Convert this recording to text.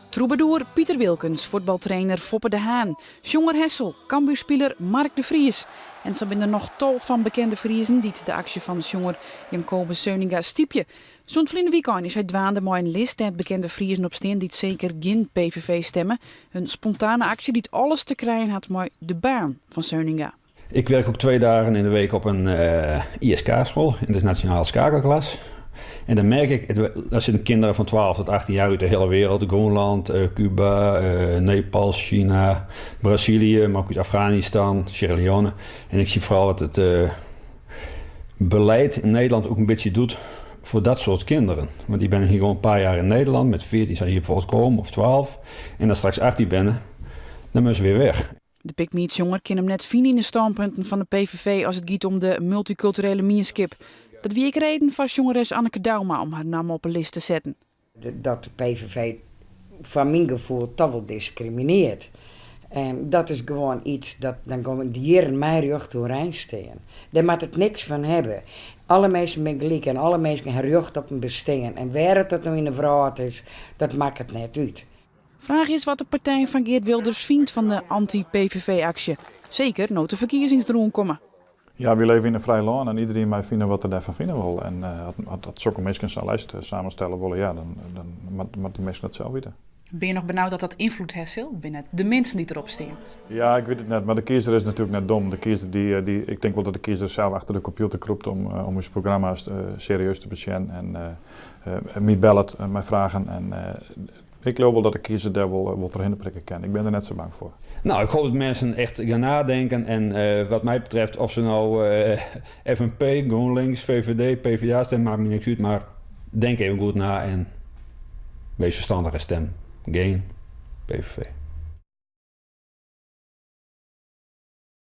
Troubadour Pieter Wilkens, voetbaltrainer Foppe de Haan, Jonger Hessel, Cambuurspeler Mark de Vries. En zo zijn er nog tal van bekende Friezen die de actie van Jonger Jacobus Seuninga stiepje. Zo'n vrienden weekend is hij dwaande maar een list met bekende Friezen op steen die zeker geen PVV stemmen. Een spontane actie die alles te krijgen had met de baan van Seuninga. Ik werk ook 2 dagen in de week op een ISK-school, in de Nationale Schakelklas. En dan merk ik, daar zitten kinderen van 12 tot 18 jaar uit de hele wereld. Groenland, Cuba, Nepal, China, Brazilië, maar ook uit Afghanistan, Sierra Leone. En ik zie vooral wat het beleid in Nederland ook een beetje doet voor dat soort kinderen. Want die ben hier gewoon een paar jaar in Nederland, met 14 zou je hier bijvoorbeeld komen, of 12. En als straks 18 ben, dan moeten ze weer weg. De pikmietsjonger kan hem net vinden in de standpunten van de PVV als het gaat om de multiculturele minskip. Dat wie ik reden van jongeres Anneke Dauma om haar naam op een list te zetten. Dat de PVV van mijn gevoel toch wel discrimineert. En dat is gewoon iets dat dan komen die hier in mijn rug doorheen staan. Daar moet het niks van hebben. Alle mensen zijn gelijk en alle mensen hebben recht op een bestemming. En waar het dat nou in de vrouwen is, dat maakt het net uit. Vraag is wat de partij van Geert Wilders vindt van de anti-PVV-actie. Zeker nooit de verkiezingsdroom komen. Ja, we leven in een vrij land en iedereen mij vinden wat er daarvan vinden wil. En als zulke mensen zijn lijst samenstellen willen, ja, dan moet die mensen dat zelf weten. Ben je nog benauwd dat dat invloed heeft binnen de mensen die erop staan? Ja, ik weet het net, maar de kiezer is natuurlijk net dom. De kiezer ik denk wel dat de kiezer zelf achter de computer kroept om zijn programma's serieus te beschijnen. En mij bellen, mij vragen. En ik geloof wel dat de kiezer daar wel terheen prikken kan. Ik ben er net zo bang voor. Nou, ik hoop dat mensen echt gaan nadenken. En wat mij betreft, of ze nou FNP, GroenLinks, VVD, PvdA stemmen, maakt me niks uit. Maar denk even goed na en wees verstandig en stem. Geen PVV.